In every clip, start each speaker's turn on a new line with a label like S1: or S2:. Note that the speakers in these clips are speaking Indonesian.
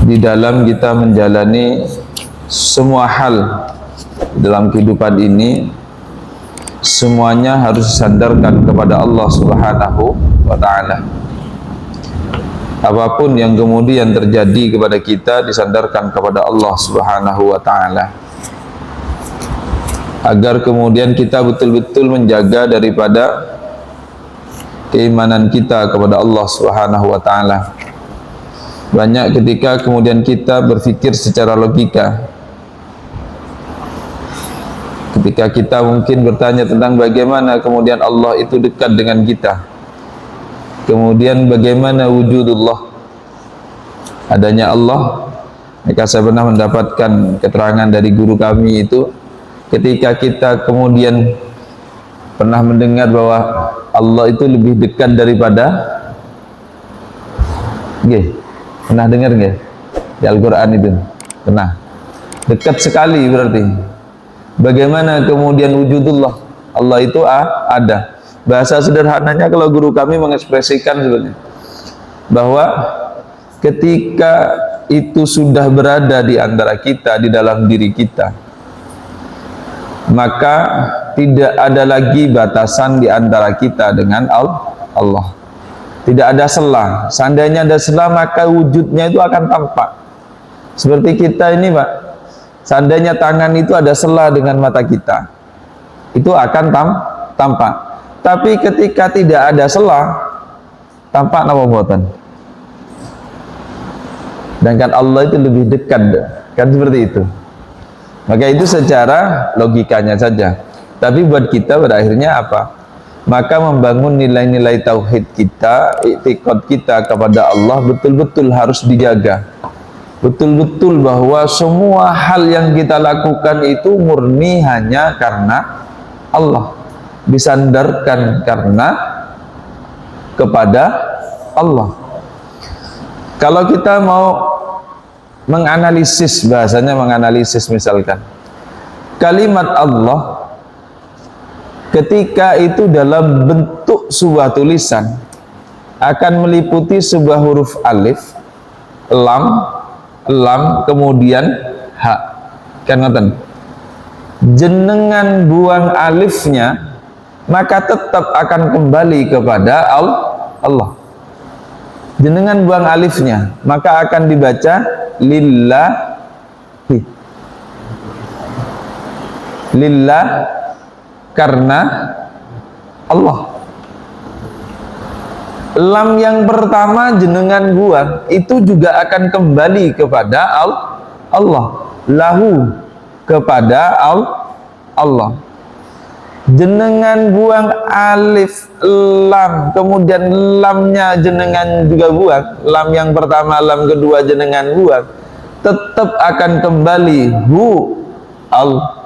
S1: di dalam kita menjalani semua hal dalam kehidupan ini, semuanya harus disandarkan kepada Allah Subhanahu wa ta'ala. Apapun yang kemudian terjadi kepada kita disandarkan kepada Allah Subhanahu wa ta'ala, agar kemudian kita betul-betul menjaga daripada keimanan kita kepada Allah Subhanahu wa ta'ala. Banyak ketika kemudian kita berpikir secara logika, ketika kita mungkin bertanya tentang bagaimana kemudian Allah itu dekat dengan kita, kemudian bagaimana wujudullah, adanya Allah. Maka saya pernah mendapatkan keterangan dari guru kami itu, ketika kita kemudian pernah mendengar bahwa Allah itu lebih dekat daripada pernah dengar nggak di Al-Quran itu? Pernah. Dekat sekali berarti. Bagaimana kemudian wujudullah, Allah itu ada. Bahasa sederhananya kalau guru kami mengekspresikan sebenarnya bahwa ketika itu sudah berada di antara kita, di dalam diri kita, maka tidak ada lagi batasan di antara kita dengan Allah. Tidak ada celah. Seandainya ada celah, maka wujudnya itu akan tampak. Seperti kita ini, Pak. Seandainya tangan itu ada celah dengan mata kita, itu akan tampak. Tapi ketika tidak ada celah, tampak nama buatan. Sedangkan Allah itu lebih dekat, kan seperti itu. Maka itu secara logikanya saja. Tapi buat kita pada akhirnya apa? Maka membangun nilai-nilai tauhid kita, i'tiqad kita kepada Allah betul-betul harus dijaga. Betul-betul bahwa semua hal yang kita lakukan itu murni hanya karena Allah, disandarkan karena kepada Allah. Kalau kita mau menganalisis, bahasanya menganalisis, misalkan kalimat Allah ketika itu dalam bentuk sebuah tulisan akan meliputi sebuah huruf alif, lam, kemudian ha. Kan ngoten. Jenengan buang alifnya, maka tetap akan kembali kepada Allah. Jenengan buang alifnya, maka akan dibaca lillahi. Lillah, karena Allah. Lam yang pertama jenengan buang, itu juga akan kembali kepada Allah. Lahu, kepada Allah. Jenengan buang alif, lam, kemudian lamnya jenengan juga buang, lam yang pertama, lam kedua jenengan buang, tetap akan kembali Allah.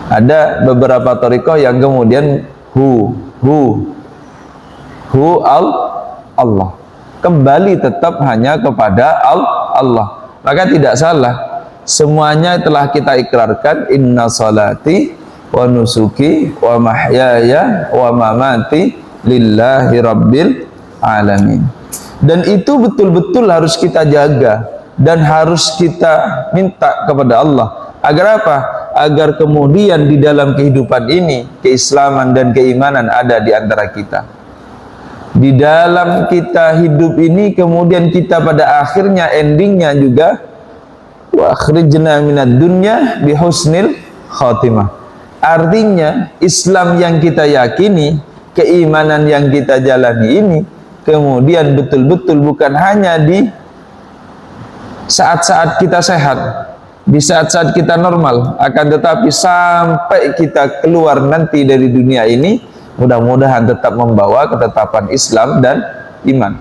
S1: Ada beberapa thariqah yang kemudian Allah, kembali tetap hanya kepada Allah. Maka tidak salah, semuanya telah kita ikrarkan, inna salati wa nusuki wa mahyaya wa mamati lillahi rabbil alamin. Dan itu betul-betul harus kita jaga dan harus kita minta kepada Allah. Agar apa? Agar kemudian di dalam kehidupan ini keislaman dan keimanan ada di antara kita. Di dalam kita hidup ini kemudian kita pada akhirnya, endingnya juga wa akhrijna minad dunya bihusnil khatimah. Artinya Islam yang kita yakini, keimanan yang kita jalani ini kemudian betul-betul bukan hanya di saat-saat kita sehat, di saat-saat kita normal, akan tetapi sampai kita keluar nanti dari dunia ini, mudah-mudahan tetap membawa ketetapan Islam dan iman.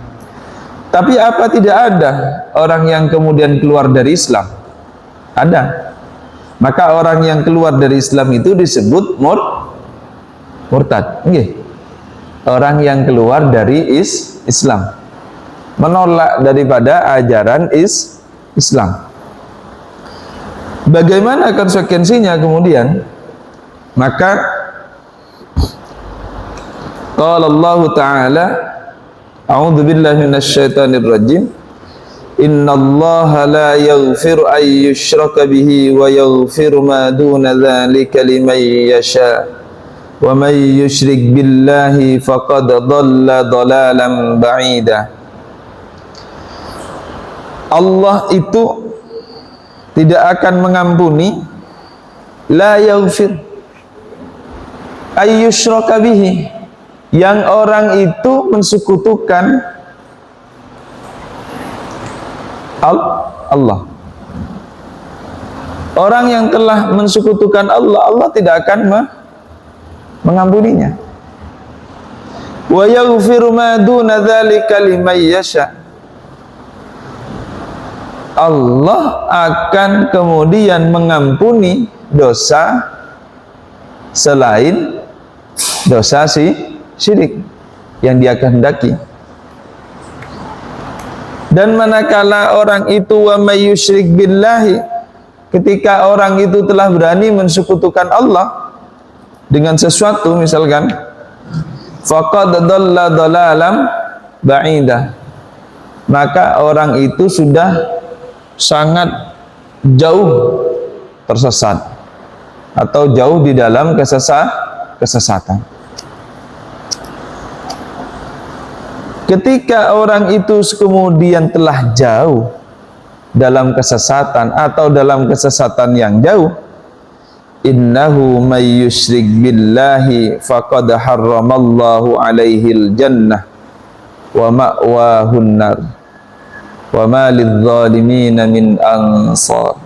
S1: Tapi apa tidak ada orang yang kemudian keluar dari Islam? Ada. Maka orang yang keluar dari Islam itu disebut murtad. Orang yang keluar dari Islam, menolak daripada ajaran Islam. Bagaimana konsekuensinya kemudian? Maka qala Allah Ta'ala, a'udzu billahi minasyaitonir rajim, innallaha la yaghfiru an yushraka bihi wa yaghfiru ma duna dzalika liman yasha wa man yusyrik billahi faqad dhalla dhalalan ba'ida. Allah itu tidak akan mengampuni, la yaghfir ayyushraka bihi, yang orang itu mensekutukan Allah. Orang yang telah mensekutukan Allah, Allah tidak akan mengampuninya. Wa yaghfiru ma duna dzalika liman yasha. Allah akan kemudian mengampuni dosa selain dosa syirik yang dia kehendaki. Dan manakala orang itu wa may yusyrik billahi, ketika orang itu telah berani mensekutukan Allah dengan sesuatu, misalkan faqad dhalla dhalalan ba'ida, maka orang itu sudah sangat jauh tersesat atau jauh di dalam kesesatan. Ketika orang itu kemudian telah jauh dalam kesesatan atau dalam kesesatan yang jauh, innahu may yusyrik billahi faqad harramallahu alaihil jannah wa ma'wahun nar wa ma lidh-dhalimin min ansar.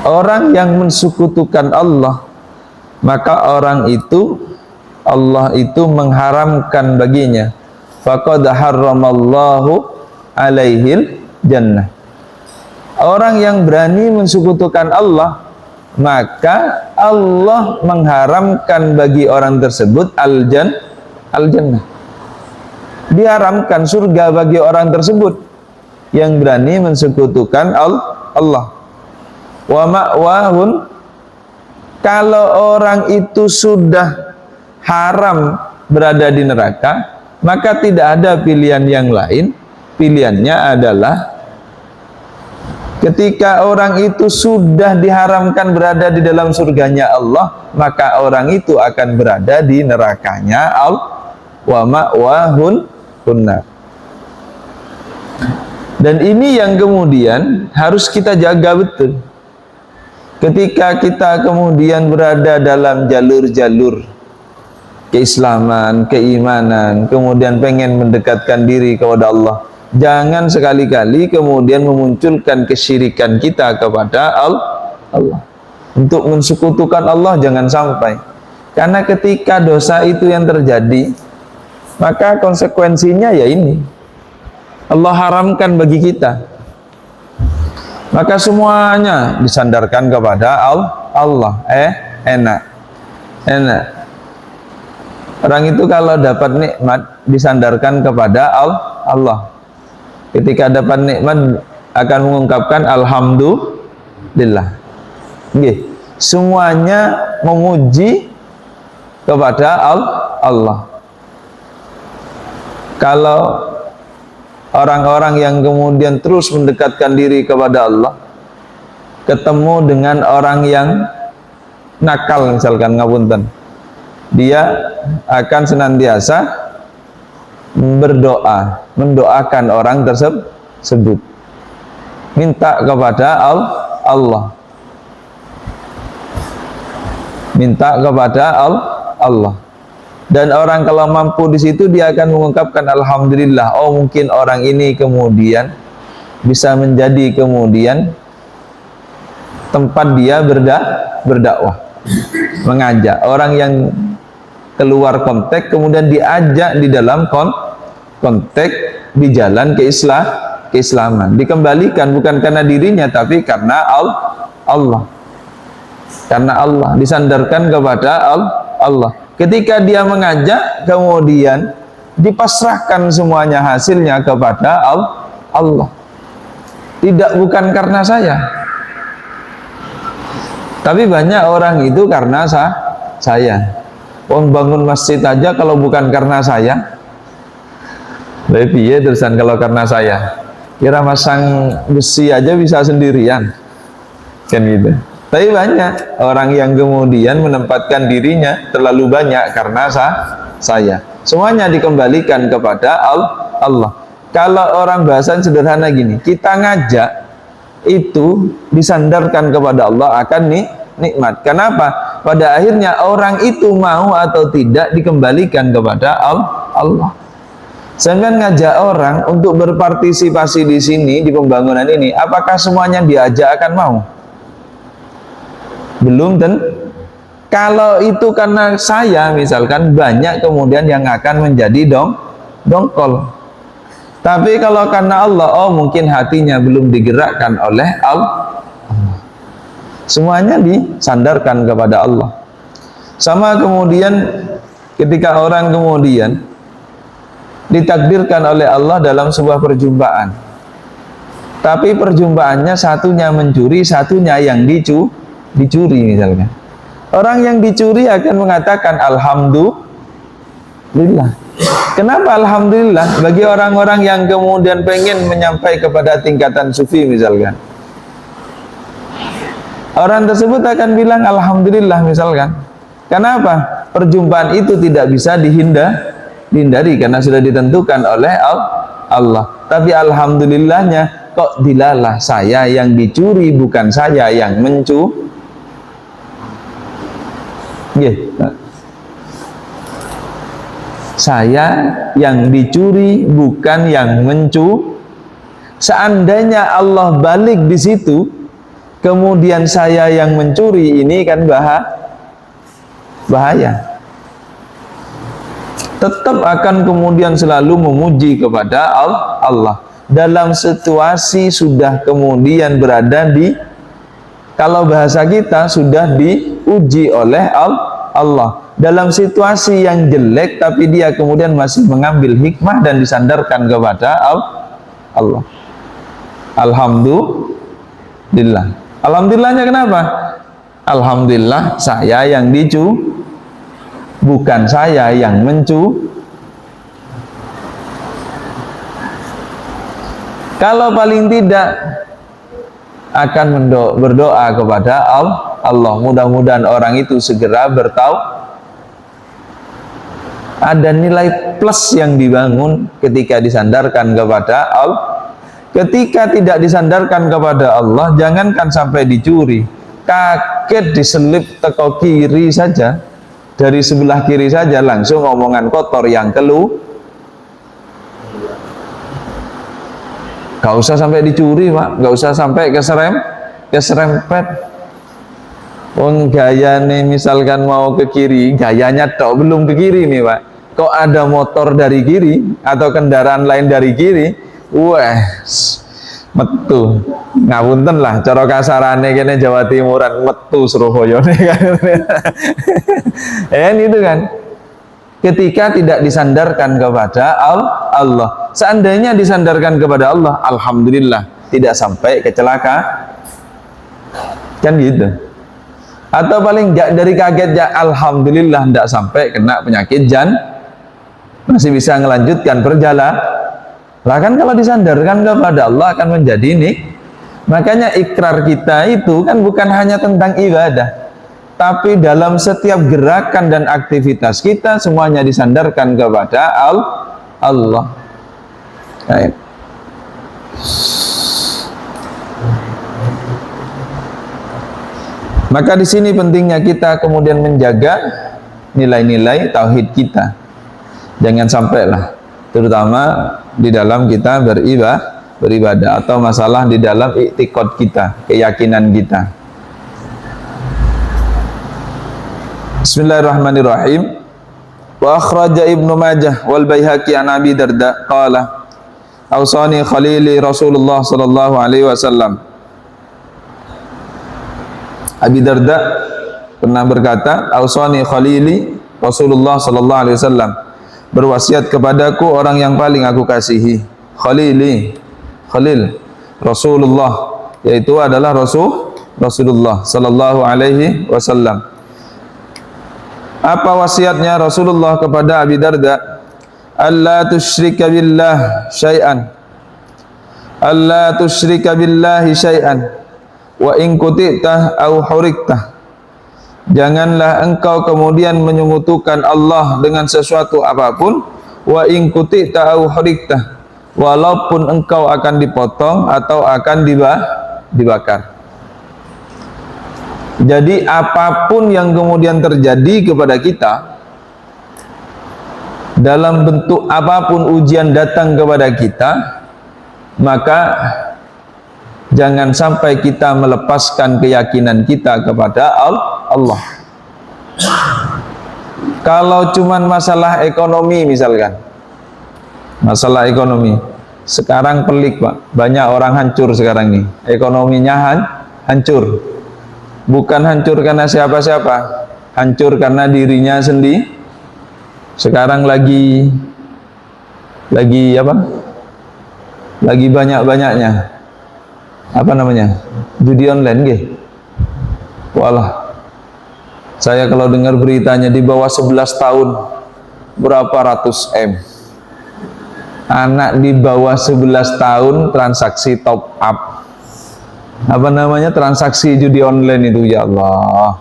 S1: Orang yang mensekutukan Allah, maka orang itu Allah itu mengharamkan baginya, faqad harramallahu alaihil jannah. Orang yang berani mensekutukan Allah, maka Allah mengharamkan bagi orang tersebut al-jannah. Diharamkan surga bagi orang tersebut yang berani mensekutukan Allah. Wa ma'wahun, kalau orang itu sudah haram berada di neraka, maka tidak ada pilihan yang lain. Pilihannya adalah ketika orang itu sudah diharamkan berada di dalam surganya Allah, maka orang itu akan berada di nerakanya Allah. Wa ma'wahun kunnar. Dan ini yang kemudian harus kita jaga betul. Ketika kita kemudian berada dalam jalur-jalur keislaman, keimanan, kemudian pengen mendekatkan diri kepada Allah, jangan sekali-kali kemudian memunculkan kesyirikan kita kepada Allah. Untuk mensekutukan Allah jangan sampai. Karena ketika dosa itu yang terjadi, maka konsekuensinya ya ini, Allah haramkan bagi kita. Maka semuanya disandarkan kepada Allah. Enak. Orang itu kalau dapat nikmat disandarkan kepada Allah. Ketika dapat nikmat akan mengungkapkan alhamdulillah. Nggih. Semuanya memuji kepada Allah. Kalau orang-orang yang kemudian terus mendekatkan diri kepada Allah, ketemu dengan orang yang nakal, misalkan ngapunten, dia akan senantiasa berdoa, mendoakan orang tersebut, minta kepada Allah, minta kepada Allah. Dan orang kalau mampu di situ dia akan mengungkapkan alhamdulillah. Oh, mungkin orang ini kemudian bisa menjadi kemudian tempat dia berdakwah, mengajak orang yang keluar konteks kemudian diajak di dalam konteks di jalan keislaman, dikembalikan bukan karena dirinya tapi karena Allah. Karena Allah disandarkan kepada Allah. Ketika dia mengajak, kemudian dipasrahkan semuanya hasilnya kepada Allah. Tidak bukan karena saya, Tapi banyak orang itu karena saya. Wong bangun masjid aja kalau bukan karena saya. Lebih ya terusan kalau karena saya. Kira masang besi aja bisa sendirian. Kan gitu. Tapi banyak orang yang kemudian menempatkan dirinya terlalu banyak karena saya. Semuanya dikembalikan kepada Allah. Kalau orang bahasan sederhana gini, kita ngajak itu disandarkan kepada Allah akan nikmat. Kenapa? Pada akhirnya orang itu mau atau tidak dikembalikan kepada Allah. Sedangkan ngajak orang untuk berpartisipasi di sini di pembangunan ini, apakah semuanya diajak akan mau? Belum kalau itu karena saya misalkan banyak kemudian yang akan menjadi dongkol. Tapi kalau karena Allah, oh mungkin hatinya belum digerakkan oleh Allah. Semuanya disandarkan kepada Allah. Sama kemudian ketika orang kemudian ditakdirkan oleh Allah dalam sebuah perjumpaan. Tapi perjumpaannya satunya mencuri, satunya yang dicuri misalnya. Orang yang dicuri akan mengatakan alhamdulillah. Kenapa alhamdulillah? Bagi orang-orang yang kemudian pengen menyampai kepada tingkatan sufi misalkan, orang tersebut akan bilang alhamdulillah misalkan. Kenapa? Perjumpaan itu tidak bisa dihindari karena sudah ditentukan oleh Allah. Tapi alhamdulillahnya kok dilalah saya yang dicuri bukan saya yang mencuri. Saya yang dicuri bukan yang mencuri. Seandainya Allah balik di situ, kemudian saya yang mencuri, ini kan bahaya. Tetap akan kemudian selalu memuji kepada Allah dalam situasi sudah kemudian berada di, kalau bahasa kita sudah diuji oleh Allah dalam situasi yang jelek, tapi dia kemudian masih mengambil hikmah dan disandarkan kepada Allah. Alhamdulillah. Alhamdulillahnya kenapa? Alhamdulillah saya yang dicuri, bukan saya yang mencuri. Kalau paling tidak akan berdoa kepada Allah, mudah-mudahan orang itu segera ada nilai plus yang dibangun ketika disandarkan kepada Allah. Ketika tidak disandarkan kepada Allah, jangankan sampai dicuri, kaget diselip teko kiri saja, dari sebelah kiri saja langsung omongan kotor yang keluar. Gak usah sampai dicuri Pak, gak usah sampai keserempet. Wong gaya nih misalkan mau ke kiri, gayanya tok belum ke kiri nih Pak, kok ada motor dari kiri atau kendaraan lain dari kiri, wah metu ngapunten lah cara kasarane kene Jawa Timuran, metu Surabaya kan itu kan. Ketika tidak disandarkan kepada Allah, seandainya disandarkan kepada Allah, alhamdulillah tidak sampai kecelakaan, kan gitu. Atau paling enggak dari kaget ya alhamdulillah tidak sampai kena penyakit masih bisa melanjutkan perjalanan. Lah kan kalau disandarkan kepada Allah akan menjadi ini. Makanya ikrar kita itu kan bukan hanya tentang ibadah, tapi dalam setiap gerakan dan aktivitas kita semuanya disandarkan kepada Allah. Baik. Maka di sini pentingnya kita kemudian menjaga nilai-nilai tauhid kita. Jangan sampailah, terutama di dalam kita beribadah atau masalah di dalam i'tiqad kita, keyakinan kita. Bismillahirrahmanirrahim. Wa akhraja Ibnu Majah wal Baihaqi an Abi Darda qala awsani khalili Rasulullah sallallahu alaihi wasallam. Abi Darda pernah berkata, awsani khalili Rasulullah sallallahu alaihi wasallam, berwasiat kepadaku orang yang paling aku kasihi. Khalili, Khalil Rasulullah, yaitu adalah Rasulullah sallallahu alaihi wasallam. Apa wasiatnya Rasulullah kepada Abi Darda? Alla tusyrika billah syai'an. Alla tusyrika billahi syai'an wa in qutita au hurikta. Janganlah engkau kemudian menyekutukan Allah dengan sesuatu apapun, wa in qutita au hurikta, walaupun engkau akan dipotong atau akan dibakar. Jadi apapun yang kemudian terjadi kepada kita, dalam bentuk apapun ujian datang kepada kita, maka jangan sampai kita melepaskan keyakinan kita kepada Allah. Kalau cuman masalah ekonomi misalkan, masalah ekonomi sekarang pelik Pak, banyak orang hancur sekarang ini, ekonominya hancur. Bukan hancur karena siapa-siapa, hancur karena dirinya sendiri. Sekarang lagi apa? Lagi banyak-banyaknya apa namanya? Judi online nggih. Walah. Saya kalau dengar beritanya di bawah 11 tahun berapa ratus M. Anak di bawah 11 tahun transaksi top up. Apa namanya, transaksi judi online itu, ya Allah.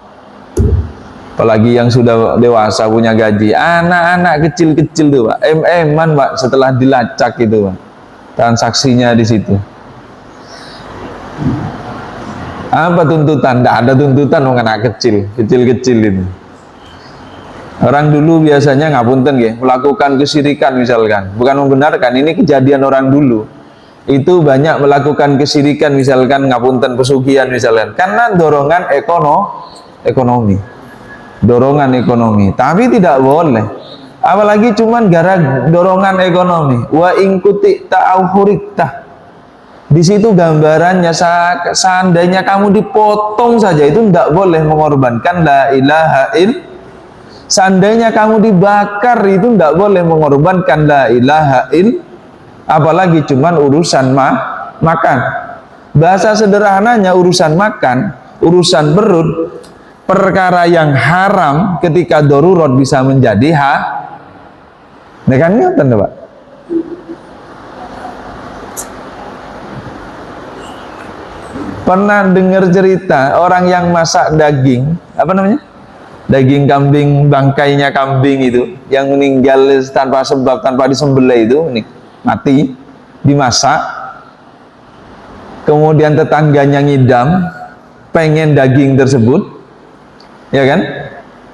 S1: Apalagi yang sudah dewasa punya gaji, anak-anak kecil-kecil tuh Pak, MM-an Pak, setelah dilacak itu Pak, transaksinya di situ. Apa tuntutan? Tidak ada tuntutan anak kecil-kecil itu. Orang dulu biasanya ngapunten ya, melakukan kesyirikan misalkan, bukan membenarkan, ini kejadian orang dulu. Itu banyak melakukan kesyirikan misalkan, ngapunten pesugihan misalkan, karena dorongan ekonomi, dorongan ekonomi. Tapi tidak boleh, apalagi cuman gara dorongan ekonomi. Wa ingkuti ta'auhurikta, di situ gambarannya seandainya kamu dipotong saja itu tidak boleh mengorbankan la ilaha il. Seandainya kamu dibakar itu tidak boleh mengorbankan la ilaha il. Apalagi cuman urusan makan. Bahasa sederhananya urusan makan, urusan perut, perkara yang haram ketika darurat bisa menjadi Nah kan ngoten Pak. Pernah dengar cerita orang yang masak daging, apa namanya? Daging kambing, bangkainya kambing itu yang meninggal tanpa sebab, tanpa disembelih itu, mati, dimasak, kemudian tetangganya ngidam, pengen daging tersebut, ya kan?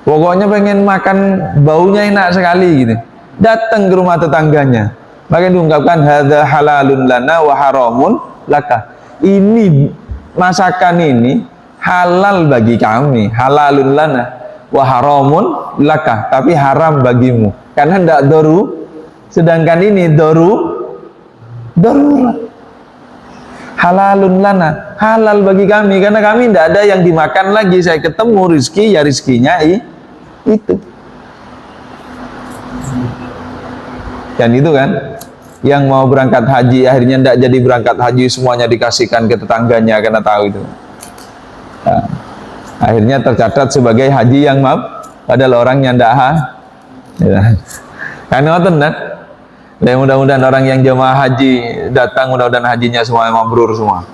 S1: Pokoknya pengen makan, baunya enak sekali gitu. Datang ke rumah tetangganya, maka diungkapkan hadza halalun lana wa haramun laka. Ini masakan ini halal bagi kami, halalun lana wa haramun laka, tapi haram bagimu karena tidak doru. Sedangkan ini darurat. Halalun lana, halal bagi kami karena kami tidak ada yang dimakan lagi. Saya ketemu rizki, ya rizkinya itu. Dan itu kan yang mau berangkat haji akhirnya tidak jadi berangkat haji, semuanya dikasihkan ke tetangganya karena tahu itu. Nah, akhirnya tercatat sebagai haji yang padahal orangnya tidak ya. Karena itu ya, mudah-mudahan orang yang jemaah haji datang, mudah-mudahan hajinya semua mabrur semua.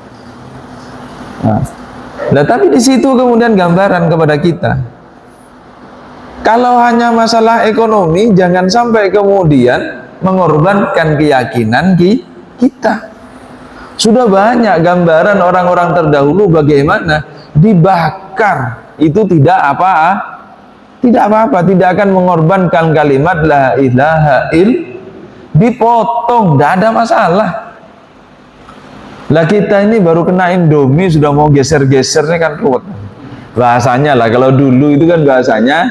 S1: Nah, tapi di situ kemudian gambaran kepada kita. Kalau hanya masalah ekonomi, jangan sampai kemudian mengorbankan keyakinan kita. Sudah banyak gambaran orang-orang terdahulu bagaimana dibakar itu tidak apa-apa, tidak akan mengorbankan kalimat la ilaha il. Dipotong, tidak ada masalah. Lah kita ini baru kena Indomie sudah mau geser-gesernya kan ruwet. Bahasanya lah, kalau dulu itu kan bahasanya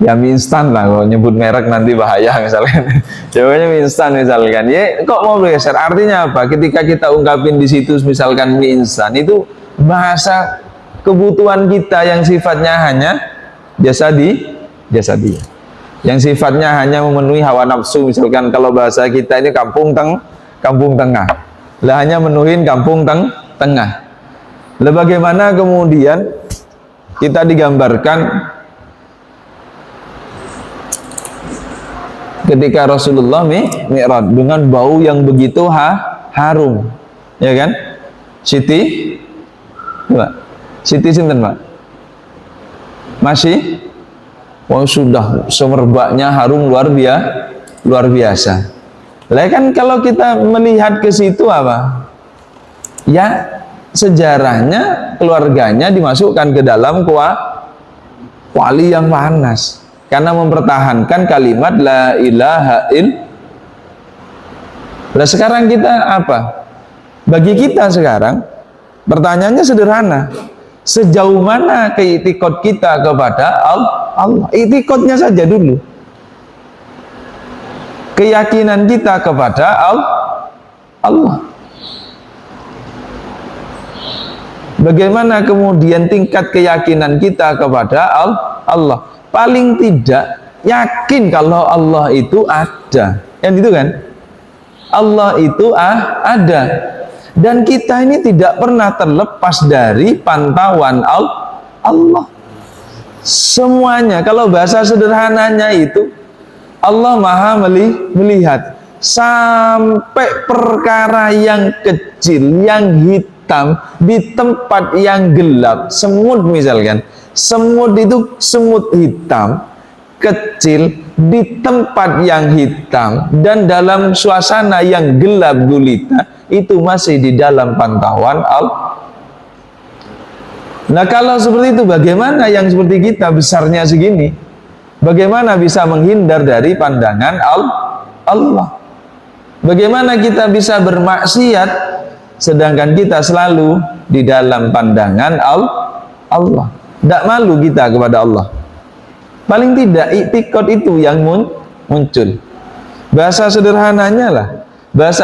S1: ya mie instan lah, kalau nyebut merek nanti bahaya misalkan. Jawabannya mie instan misalkan. Ya kok mau geser? Artinya apa? Ketika kita ungkapin di situ misalkan mie instan, itu bahasa kebutuhan kita yang sifatnya hanya jasadi. Yang sifatnya hanya memenuhi hawa nafsu, misalkan kalau bahasa kita ini kampung tengah lah, hanya menuhin kampung tengah. Lah bagaimana kemudian kita digambarkan ketika Rasulullah mi'raj dengan bau yang begitu harum, ya kan? Siti, Pak. Siti sinten, Pak? Masih? Wah, sudah semerbaknya harum luar biasa. Lah kan kalau kita melihat ke situ apa? Ya, sejarahnya keluarganya dimasukkan ke dalam kuali yang panas karena mempertahankan kalimat la ilaha illallah. Nah, sekarang kita apa? Bagi kita sekarang pertanyaannya sederhana. Sejauh mana keitikad kita kepada Allah? Itikadnya saja dulu. Keyakinan kita kepada Allah. Bagaimana kemudian tingkat keyakinan kita kepada Allah? Paling tidak yakin kalau Allah itu ada. Kan itu kan? Allah itu ada. Dan kita ini tidak pernah terlepas dari pantauan Allah. Semuanya, kalau bahasa sederhananya itu, Allah maha melihat sampai perkara yang kecil, yang hitam di tempat yang gelap. Semut misalkan, semut itu semut hitam kecil di tempat yang hitam dan dalam suasana yang gelap gulita, itu masih di dalam pantauan Allah. Nah, kalau seperti itu bagaimana yang seperti kita besarnya segini? Bagaimana bisa menghindar dari pandangan Allah? Bagaimana kita bisa bermaksiat sedangkan kita selalu di dalam pandangan Allah? Tidak malu kita kepada Allah. Paling tidak i'tiqad itu yang muncul. Bahasa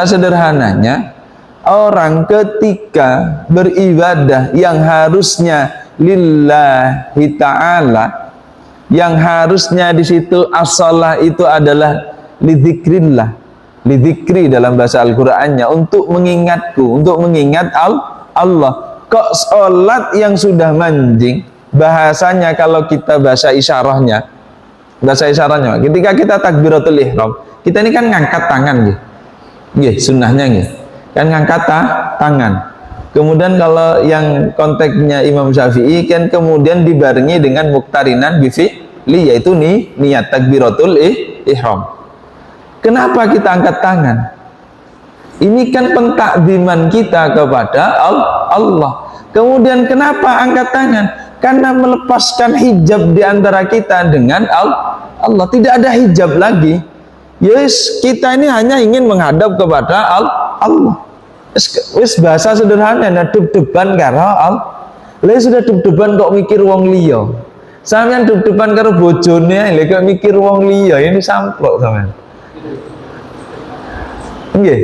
S1: sederhananya orang ketika beribadah yang harusnya lillahi ta'ala, yang harusnya di situ as-shalah itu adalah lidzikrillah, lidzikri dalam bahasa Al-Qur'annya, untuk mengingatku, untuk mengingat Allah. Kok sholat yang sudah manjing, bahasanya kalau kita bahasa isyarahnya, ketika kita takbiratul ihram, kita ini kan ngangkat tangan sunnahnya kan ngangkat tangan. Kemudian kalau yang konteksnya Imam Syafi'i kan kemudian dibarengi dengan muktarinan bifi'li, yaitu niat takbiratul ihram. Kenapa kita angkat tangan? Ini kan pentakziman kita kepada Allah. Kemudian kenapa angkat tangan? Karena melepaskan hijab di antara kita dengan Allah. Tidak ada hijab lagi. Yes, kita ini hanya ingin menghadap kepada Allah. Wis bahasa sederhana, dub-duban karo Allah. Lah sudah dub-duban kok mikir wong liya. Sampeyan dub-duban karo bojone, lha kok mikir wong liya, ini samplok sampean. Nggih.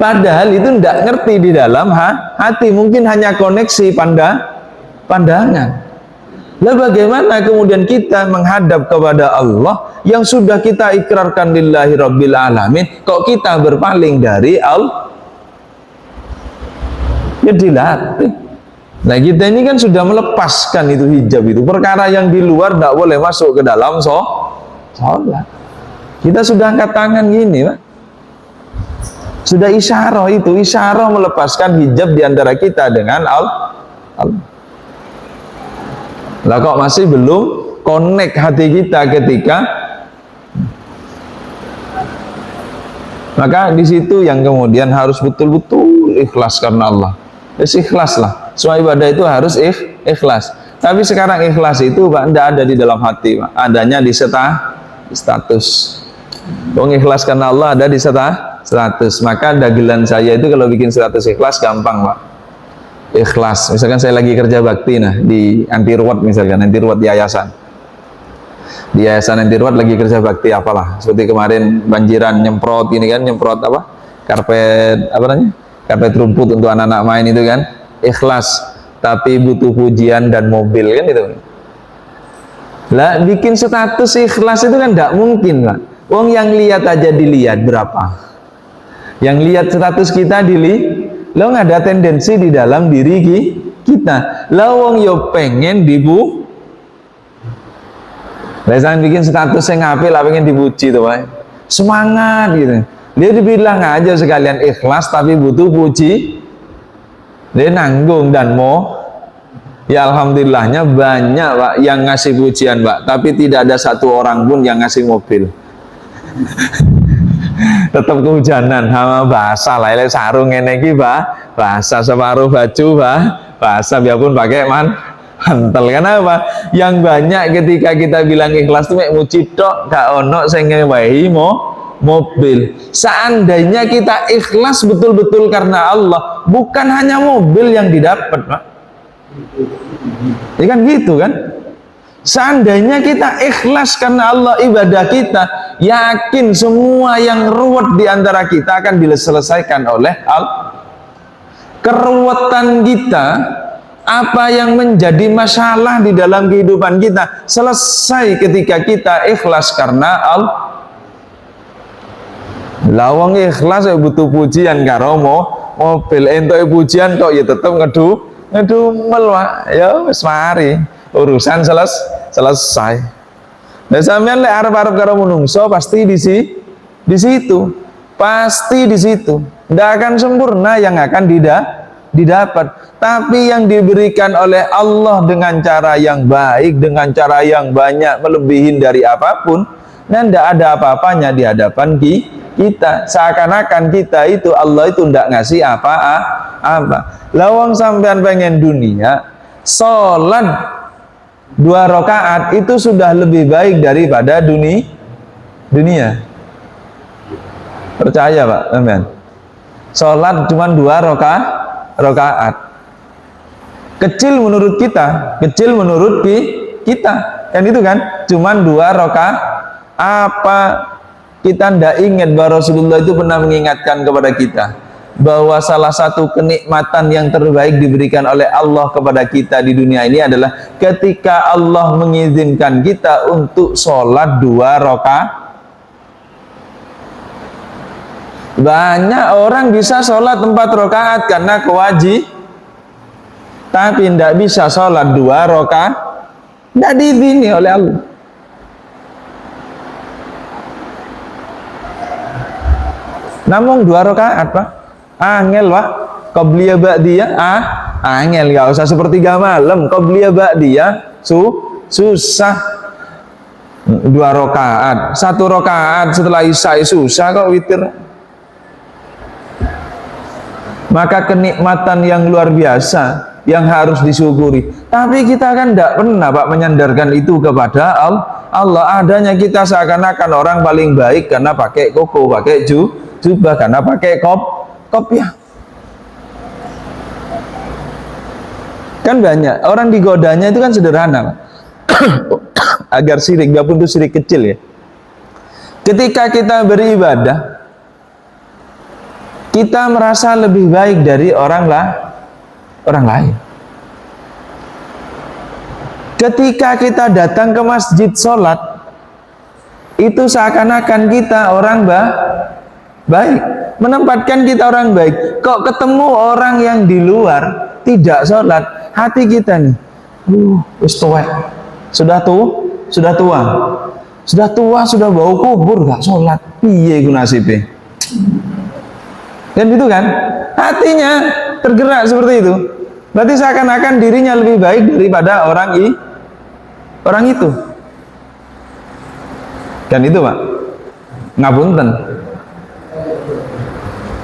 S1: Padahal itu tidak ngerti di dalam hati, mungkin hanya koneksi pandangan. Lah bagaimana kemudian kita menghadap kepada Allah yang sudah kita ikrarkan lillahi rabbil alamin, kok kita berpaling dari Allah? Ya dilatih. Nah, kita ini kan sudah melepaskan itu hijab itu. Perkara yang di luar tidak boleh masuk ke dalam sholat. Kita sudah angkat tangan gini, Pak. Sudah isyarah itu, isyarah melepaskan hijab di antara kita dengan Allah. Lah kok masih belum connect hati kita ketika, maka di situ yang kemudian harus betul-betul ikhlas karena Allah. Ikhlas lah. Semua ibadah itu harus ikhlas. Tapi sekarang ikhlas itu Pak tidak ada di dalam hati, Pak. Adanya di status. Wong ikhlas karena Allah ada di status. Maka dagelan saya itu kalau bikin status ikhlas gampang, Pak. Ikhlas. Misalkan saya lagi kerja bakti di anti ruwet, misalkan anti ruwet di yayasan. Di yayasan anti ruwet lagi kerja bakti apalah. Seperti kemarin banjiran nyemprot ini kan, nyemprot apa? Karpet apa namanya? Karpet rumput untuk anak-anak main itu kan. Ikhlas, tapi butuh pujian dan mobil kan itu. Lah bikin status ikhlas itu kan tidak mungkin, Pak. Wong yang lihat aja dilihat berapa. Yang lihat status kita lo nggak ada tendensi di dalam diri kita. Lawang yo pengen dibu. Lesan bikin status yang ngapil lah pengen dipuji tuh, Pak. Semangat gitu. Dia dibilang aja sekalian ikhlas tapi butuh puji. Dia nanggung dan mau. Ya alhamdulillahnya banyak, Pak, yang ngasih pujian, Pak. Tapi tidak ada satu orang pun yang ngasih mobil. Tetap kehujanan sama basah lah, sarung ini Pak, basah separuh baju Pak, basah biarpun pakai mantel. Kenapa? Yang banyak ketika kita bilang ikhlas itu mek muji tok, gak ono sing ngewahi mobil. Seandainya kita ikhlas betul-betul karena Allah, bukan hanya mobil yang didapat, Pak. Ya kan gitu kan? Seandainya kita ikhlas karena Allah ibadah kita, yakin semua yang ruwet di antara kita akan diselesaikan oleh Allah. Keruwetan kita, apa yang menjadi masalah di dalam kehidupan kita, selesai ketika kita ikhlas karena Allah. Lawang ikhlas butuh pujian karo mobil, entuk pujian kok ya tetep ngedumel, Pak. Ya wis mari. Urusan selesai. Nah sampean lek arep-arep karo menungso pasti di situ. Pasti di situ. Ndak akan sempurna yang akan didapat. Tapi yang diberikan oleh Allah dengan cara yang baik, dengan cara yang banyak, melebihin dari apapun, dan ndak ada apa-apanya di hadapan kita. Seakan-akan kita itu Allah itu ndak ngasih apa-apa. Lawang sampean pengen dunia, salat 2 rakaat itu sudah lebih baik daripada dunia. Percaya, Pak, teman. Sholat cuma 2 rakaat. Kecil menurut kita, kan itu kan, cuma 2 rakaat. Apa kita ndak ingat bahwa Rasulullah itu pernah mengingatkan kepada kita bahwa salah satu kenikmatan yang terbaik diberikan oleh Allah kepada kita di dunia ini adalah ketika Allah mengizinkan kita untuk sholat 2 rakaat. Banyak orang bisa sholat 4 rakaat karena kewajib, tapi tidak bisa sholat 2 rakaat, tidak diizini oleh Allah. Namun 2 rakaat, Pak, angel, Pak. Qobliyah ba'diyah angel, gak usah sepertiga malam. Qobliyah ba'diyah susah. 2 rakaat, 1 rakaat setelah isya susah kok witir. Maka kenikmatan yang luar biasa yang harus disyukuri. Tapi kita kan tidak pernah, Pak, menyandarkan itu kepada Allah. Adanya kita seakan-akan orang paling baik karena pakai koko, pakai jubah, karena pakai kopiah. Kan banyak orang digodanya itu kan sederhana, agar syirik, biarpun itu syirik kecil ya. Ketika kita beribadah, kita merasa lebih baik dari orang lain. Ketika kita datang ke masjid sholat, itu seakan-akan kita orang baik, menempatkan kita orang baik. Kok ketemu orang yang di luar tidak sholat, hati kita nih, sudah tua, sudah bau kubur, gak sholat, piye ku nasibnya. Dan itu kan hatinya tergerak seperti itu. Berarti seakan-akan dirinya lebih baik daripada orang itu. Kan itu, Pak, ngapunten.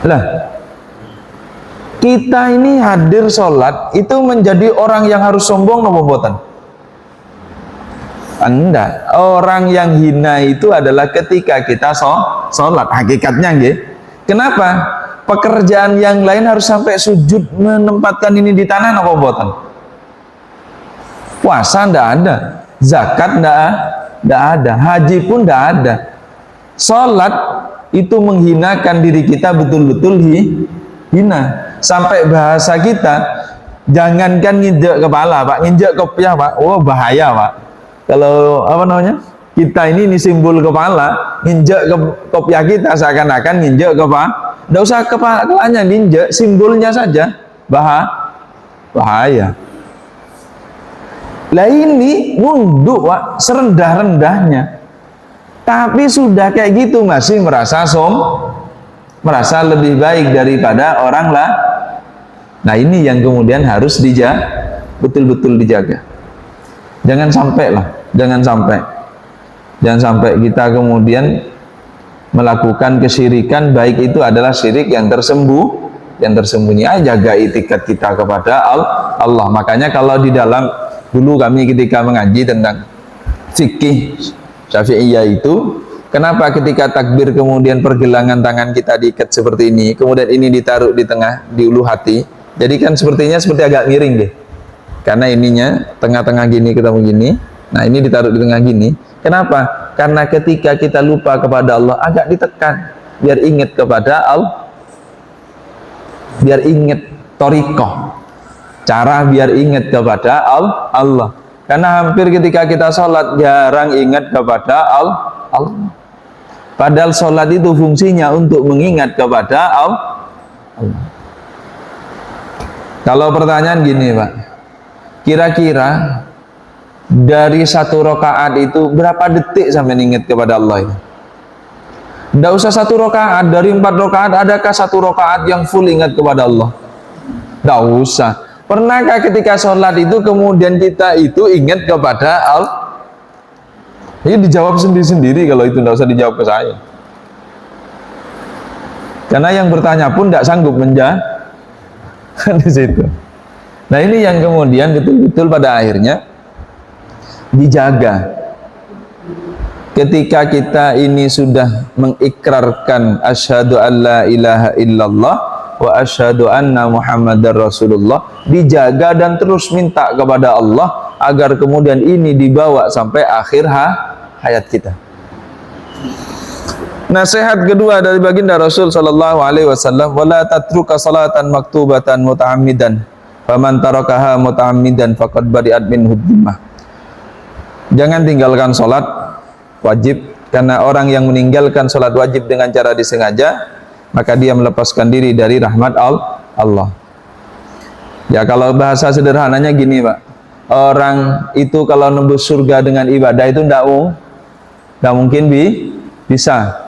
S1: Lah, kita ini hadir sholat itu menjadi orang yang harus sombong nopo mboten? Enggak. Orang yang hina itu adalah ketika kita sholat. Hakikatnya nggih. Kenapa? Pekerjaan yang lain harus sampai sujud menempatkan ini di tanah nopo mboten? Puasa ndak ada, zakat ndak ada, haji pun ndak ada. Sholat itu menghinakan diri kita betul-betul hina. Sampai bahasa kita, jangankan nginjek kepala, Pak, nginjek kopiah, Pak, oh bahaya, Pak. Kalau apa namanya, kita ini simbol kepala, nginjek kopiah kita seakan-akan nginjek kepala. Nggak usah kepalanya diinjek, simbolnya saja bahaya. Lah ini nunduk Pak, serendah-rendahnya, tapi sudah kayak gitu masih merasa merasa lebih baik daripada orang lah. Nah ini yang kemudian harus betul-betul dijaga. Jangan sampai lah, jangan sampai kita kemudian melakukan kesyirikan, baik itu adalah syirik yang tersembunyi. Jaga itikat kita kepada Allah. Makanya kalau di dalam, dulu kami ketika mengaji tentang fikih Syafi'iyah itu, kenapa ketika takbir kemudian pergelangan tangan kita diikat seperti ini, kemudian ini ditaruh di tengah, di ulu hati, jadi kan sepertinya seperti agak miring deh, karena ininya tengah-tengah gini ketemu gini, nah ini ditaruh di tengah gini. Kenapa? Karena ketika kita lupa kepada Allah agak ditekan, biar ingat kepada Allah, biar ingat torikoh, cara biar ingat kepada Allah. Karena hampir ketika kita sholat jarang ingat kepada Allah. Padahal sholat itu fungsinya untuk mengingat kepada Allah. Kalau pertanyaan gini Pak, kira-kira dari satu rakaat itu berapa detik sampai ingat kepada Allah itu? Tidak usah satu rakaat, dari 4 rakaat adakah satu rakaat yang full ingat kepada Allah? Tidak usah. Pernahkah ketika sholat itu kemudian kita itu ingat kepada Allah? Ini dijawab sendiri-sendiri, kalau itu tidak usah dijawab ke saya. Karena yang bertanya pun tidak sanggup menjawab. Di situ. Nah ini yang kemudian betul-betul pada akhirnya dijaga. Ketika kita ini sudah mengikrarkan asyhadu an la ilaha illallah wa asyhadu anna muhammadar rasulullah, dijaga dan terus minta kepada Allah agar kemudian ini dibawa sampai akhir hayat kita. Nasihat kedua dari baginda Rasul sallallahu alaihi wasallam, wala tatruka salatan maktubatan muta'ammidan faman tarakaha muta'ammidan faqad bari'at minhu dhimmah. Jangan tinggalkan salat wajib, karena orang yang meninggalkan salat wajib dengan cara disengaja maka dia melepaskan diri dari rahmat Allah. Ya kalau bahasa sederhananya gini Pak, orang itu kalau nembus surga dengan ibadah itu tidak mungkin bisa.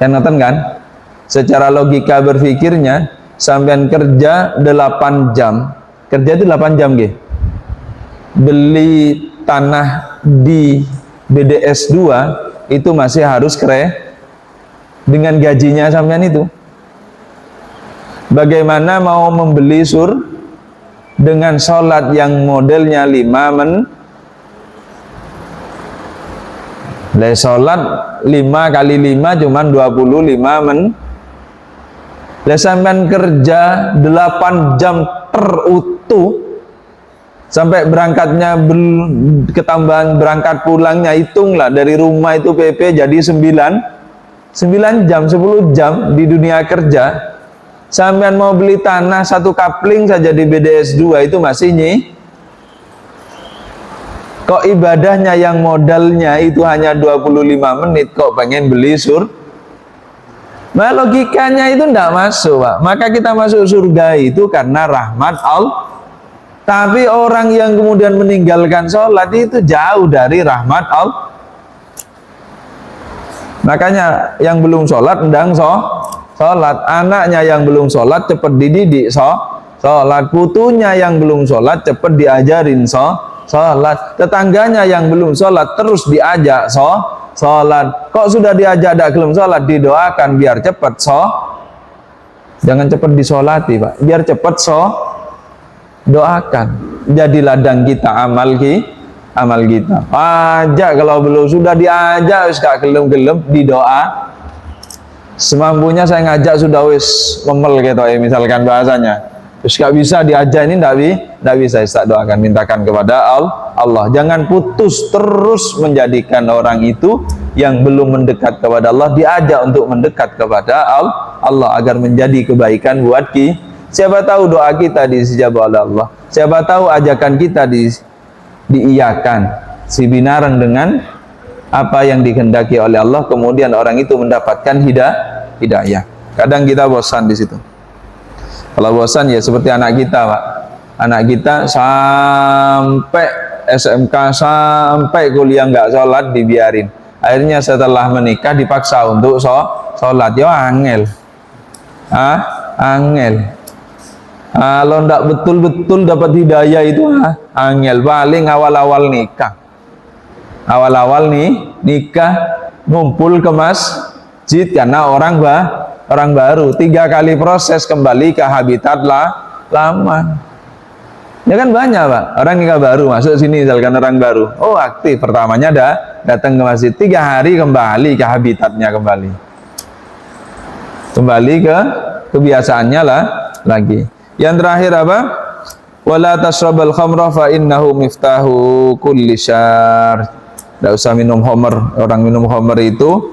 S1: Nonton kan? Secara logika berpikirnya, sampean kerja 8 jam, kerja itu 8 jam gitu. Beli tanah di BDS 2 itu masih harus dengan gajinya sampean itu. Bagaimana mau membeli dengan sholat yang modelnya 5 menit? Sholat 5 kali 5 cuman 25 menit. Sampean kerja 8 jam terutuh sampai berangkatnya ketambahan berangkat pulangnya, hitunglah dari rumah itu PP jadi 9 jam, 10 jam di dunia kerja. Sampean mau beli tanah 1 kapling saja di BDS 2 itu masih kok ibadahnya yang modalnya itu hanya 25 menit kok pengen beli Nah logikanya itu tidak masuk Pak. Maka kita masuk surga itu karena rahmat Allah. Tapi orang yang kemudian meninggalkan sholat itu jauh dari rahmat Allah. Makanya yang belum sholat ndang sholat, anaknya yang belum sholat cepat dididik sholat, putunya yang belum sholat cepat diajarin sholat, tetangganya yang belum sholat terus diajak sholat. Kok sudah diajak tidak belum sholat, didoakan biar cepat jangan cepat disolati Pak, biar cepat doakan. Jadi ladang kita amal kita. Ajak kalau belum sudah diajak wis gak gelem-gelem didoa. Semampunya saya ngajak sudah wis memel gitu ya, misalkan bahasanya. Terus gak bisa diajak ini tidak bisa, saya doakan, mintakan kepada Allah. Jangan putus terus menjadikan orang itu yang belum mendekat kepada Allah diajak untuk mendekat kepada Allah agar menjadi kebaikan buat kita. Siapa tahu doa kita dijawab oleh Allah. Siapa tahu ajakan kita diiyakan, sibinarang dengan apa yang dikehendaki oleh Allah, kemudian orang itu mendapatkan hidayah. Kadang kita bosan di situ. Kalau bosan ya seperti anak kita Pak. anak kita sampai SMK sampai kuliah nggak sholat dibiarin, akhirnya setelah menikah dipaksa untuk sholat, ya angel, angel. Kalau ndak betul-betul dapat hidayah itu angel. Paling awal-awal nikah, nikah ngumpul ke masjid karena orang baru, 3 kali proses kembali ke habitat lama. Ya kan banyak Pak, orang nikah baru masuk sini misalkan orang baru, oh aktif, pertamanya datang ke masjid, 3 hari kembali ke habitatnya, kembali ke kebiasaannya lagi. Yang terakhir apa? Wala tashrabal khamra fa innahu miftahu kulli syarr. Tidak usah minum khamr. Orang minum khamr itu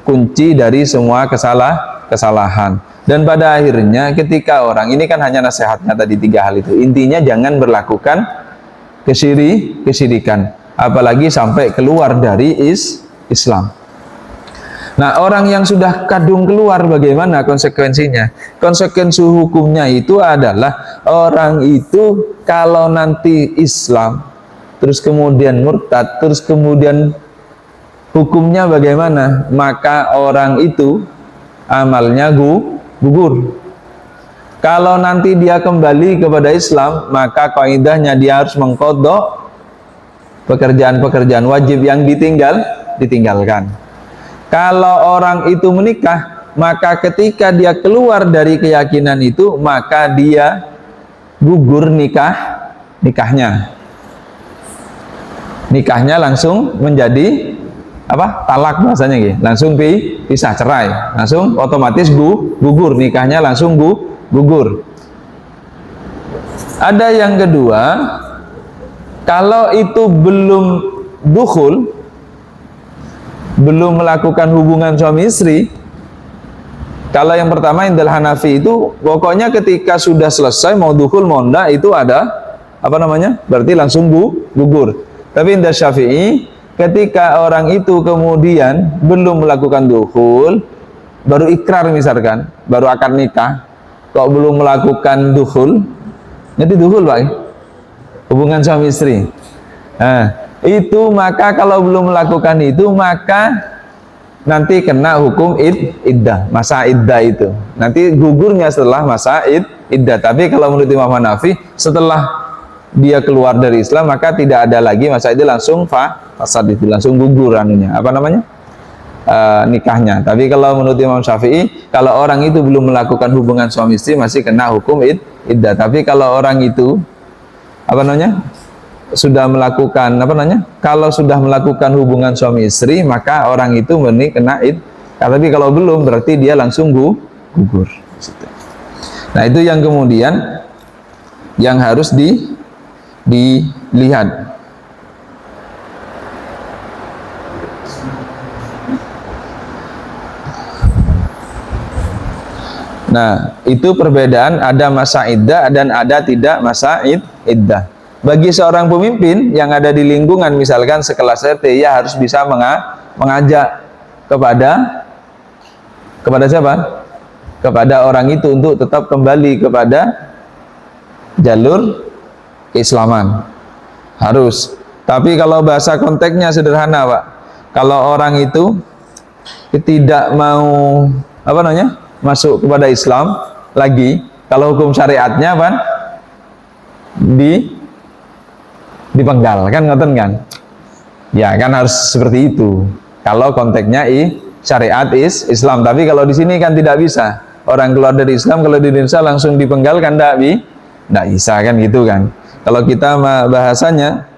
S1: kunci dari semua kesalahan. Dan pada akhirnya ketika orang, ini kan hanya nasihatnya tadi 3 hal itu. Intinya jangan berlakukan kesyirikan, apalagi sampai keluar dari Islam. Nah, orang yang sudah kadung keluar bagaimana konsekuensinya? Konsekuensi hukumnya itu adalah orang itu kalau nanti Islam terus kemudian murtad, terus kemudian hukumnya bagaimana? Maka orang itu amalnya gugur. Kalau nanti dia kembali kepada Islam, maka kaidahnya dia harus mengqadha pekerjaan-pekerjaan wajib yang ditinggalkan. Kalau orang itu menikah, maka ketika dia keluar dari keyakinan itu, maka dia gugur nikahnya. Nikahnya langsung menjadi apa? Talak bahasanya gitu. Langsung pisah, cerai. Langsung otomatis gugur, nikahnya langsung gugur. Ada yang kedua, kalau itu belum dukhul, belum melakukan hubungan suami istri. Kalau yang pertama indal Hanafi itu pokoknya ketika sudah selesai mau dukhul mau enggak itu ada apa namanya? Berarti langsung gugur. Tapi indal Syafi'i ketika orang itu kemudian belum melakukan dukhul, baru ikrar misalkan, baru akad nikah, kok belum melakukan dukhul, jadi dukhul Pak, hubungan suami istri. Nah, itu maka kalau belum melakukan itu maka nanti kena hukum iddah, masa iddah itu nanti gugurnya setelah masa iddah. Tapi kalau menurut Imam Hanafi setelah dia keluar dari Islam maka tidak ada lagi masa iddah, langsung fasad itu, langsung gugur anunya, apa namanya, nikahnya. Tapi kalau menurut Imam Syafi'i kalau orang itu belum melakukan hubungan suami istri masih kena hukum iddah. Tapi kalau orang itu apa namanya sudah melakukan kalau sudah melakukan hubungan suami istri maka orang itu kena tapi kalau belum berarti dia langsung gugur. Nah, itu yang kemudian yang harus dilihat. Nah, itu perbedaan, ada masa iddah dan ada tidak masa iddah. Bagi seorang pemimpin yang ada di lingkungan misalkan sekelas RT, ya harus bisa mengajak kepada siapa? Kepada orang itu untuk tetap kembali kepada jalur keislaman. Harus. Tapi kalau bahasa konteksnya sederhana, Pak. Kalau orang itu tidak mau masuk kepada Islam lagi, kalau hukum syariatnya apa? Dipenggal kan, ngoten kan? Ya kan harus seperti itu. Kalau konteksnya syariat Islam. Tapi kalau di sini kan tidak bisa. Orang keluar dari Islam kalau di Indonesia langsung dipenggal kan tidak bisa kan gitu kan. Kalau kita bahasanya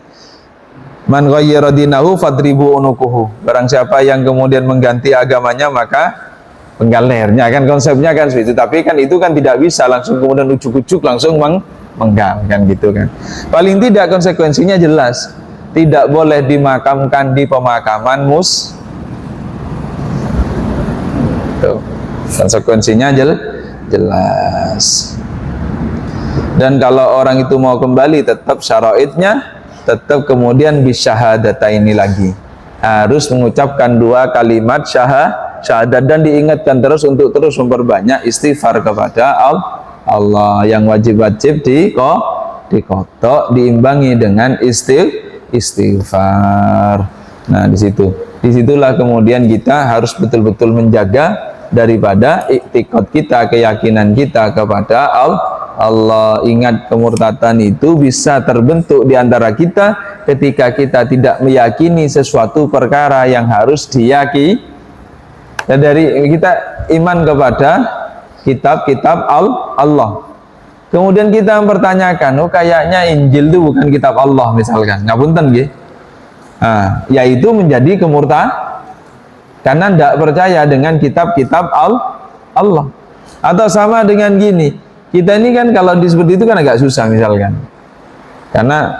S1: man ghayyara dinahu fadribu unukuhu. Barang siapa yang kemudian mengganti agamanya maka penggal lehernya, kan konsepnya kan seperti itu. Tapi kan itu kan tidak bisa langsung kemudian ujuk-ujuk langsung menggal kan gitu kan. Paling tidak konsekuensinya jelas, tidak boleh dimakamkan di pemakaman tuh. Konsekuensinya jelas. Dan kalau orang itu mau kembali tetap syaraitnya tetap kemudian bisyahadata ini lagi harus mengucapkan 2 kalimat syahadat dan diingatkan terus untuk terus memperbanyak istighfar kepada Allah. Yang wajib-wajib dikotok, diimbangi dengan istighfar. Nah, disitulah kemudian kita harus betul-betul menjaga daripada iktikad kita, keyakinan kita kepada Allah. Ingat, kemurtadan itu bisa terbentuk di antara kita ketika kita tidak meyakini sesuatu perkara yang harus diyakini. Dan dari kita iman kepada kitab-kitab Allah. Kemudian kita mempertanyakan, oh kayaknya Injil itu bukan kitab Allah misalkan. Ngapunten nggih. Nah, yaitu menjadi kemurtadan karena tidak percaya dengan kitab-kitab Allah. Atau sama dengan gini, kita ini kan kalau seperti itu kan agak susah misalkan, karena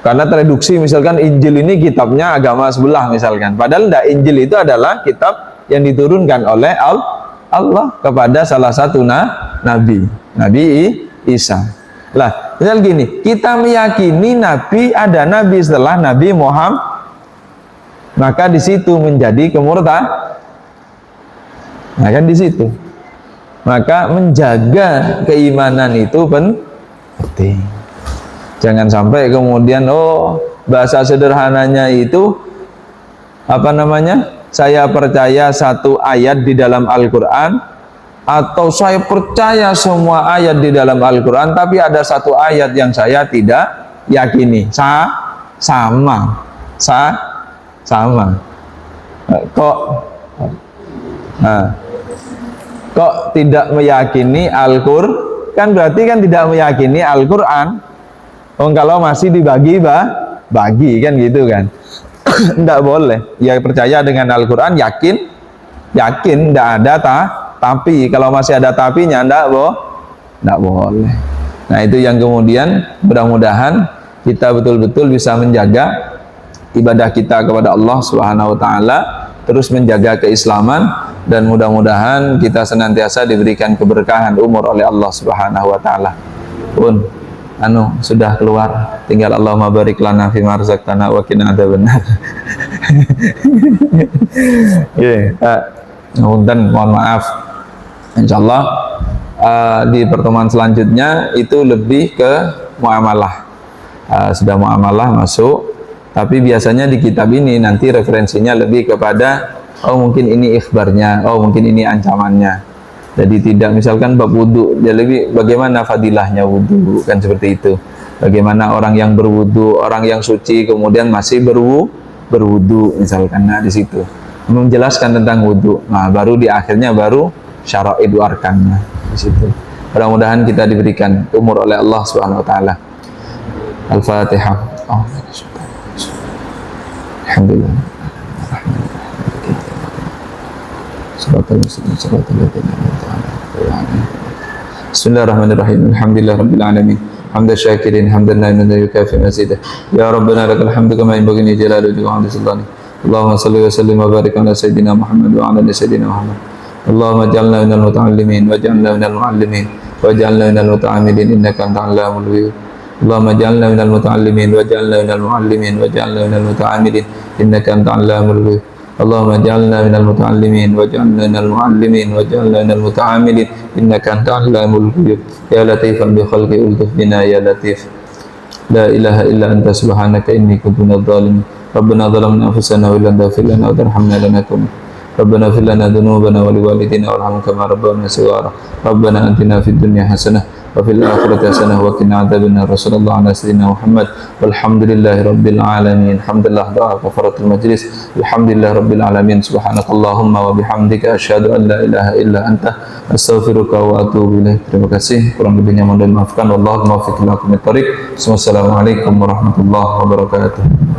S1: traduksi misalkan Injil ini kitabnya agama sebelah misalkan, padahal tidak. Injil itu adalah kitab yang diturunkan oleh Allah kepada salah satu Nabi Isa. Lah, misal gini, kita meyakini ada Nabi setelah Nabi Muhammad, maka di situ menjadi kemurtadan. Nah, kan di situ. Maka menjaga keimanan itu penting. Jangan sampai kemudian bahasa sederhananya itu saya percaya satu ayat di dalam Al-Qur'an, atau saya percaya semua ayat di dalam Al-Qur'an tapi ada satu ayat yang saya tidak yakini. Sama. Kok tidak meyakini Al-Qur'an? Kan berarti kan tidak meyakini Al-Qur'an. Kalau masih dibagi-bagi kan gitu kan. Tidak boleh. Ya percaya dengan Al-Qur'an, yakin tidak ada tapi. Kalau masih ada tapinya tidak boleh. Nah, itu yang kemudian mudah-mudahan kita betul-betul bisa menjaga ibadah kita kepada Allah Subhanahu wa taala, terus menjaga keislaman, dan mudah-mudahan kita senantiasa diberikan keberkahan umur oleh Allah Subhanahu wa taala. Pun sudah keluar, tinggal Allahumma barik lana fi ma razaqtana wa qina adzabannar. Mohon maaf. Insyaallah di pertemuan selanjutnya itu lebih ke muamalah. Sudah muamalah masuk, tapi biasanya di kitab ini nanti referensinya lebih kepada mungkin ini ikhbarnya, mungkin ini ancamannya. Jadi tidak misalkan bab wudu, dia lebih bagaimana fadilahnya wudu, kan seperti itu. Bagaimana orang yang berwudu, orang yang suci kemudian masih berwudu misalkan. Nah, di situ menjelaskan tentang wudu. Nah, baru di akhirnya baru syara'id arkannya di situ. Mudah-mudahan kita diberikan umur oleh Allah Subhanahu wa taala. Al-Fatihah. Alhamdulillah. Bismillahirrahmanirrahim. Alhamdulillah rabbil alamin. Hamdan syakirin, hamdan la yukafi mazidah. Ya Rabbana lakal hamdu kama yanbaghi li jalali wajhika wa 'azimi sultanik. Allahumma salli wa sallim wa barik ala sayyidina Muhammad wa ala ali sayyidina Muhammad. Allahumma ij'alna minal muta'allimin waj'alna minal mu'allimin waj'alna minal muta'amilin innaka antal 'allamul ghuyub. Allahumma ij'alna minal muta'allimin waj'alna minal mu'allimin waj'alna minal muta'amilin innaka antal 'allamul ghuyub. Allahumma ij'alna minal muta'allimin waj'alna minal mu'allimin waj'alna minal muta'amilin innaka antal 'allamul ghuyub. Ya latifan bi khalqi ultuf bina ya latif. La ilaha illa anta subhanaka inni kuntu minadh dhalimin. Rabbana zalamna anfusana wa illam taghfir lana wa tarhamna lanakunanna. Rabbana ighfir lana dhunubana wa liwalidina warhamhum kama rabbayana shighara. Rabbana atina fid dunya hasanah wa fil akhirati hasanah wa qina adzabannar. Sallallahu ala sayyidina Muhammad walhamdulillahi rabbil alamin. Alhamdulillah doa kafaratul majlis. Alhamdulillah rabbil alamin. Subhanakallahumma wa bihamdika asyhadu an la ilaha illa anta astaghfiruka wa atubu ilaik. Terima kasih, kurang lebihnya mohon dimaafkan. Wallahu muwaffiq ila aqwamit thoriq. Wassalamualaikum warahmatullahi wabarakatuh.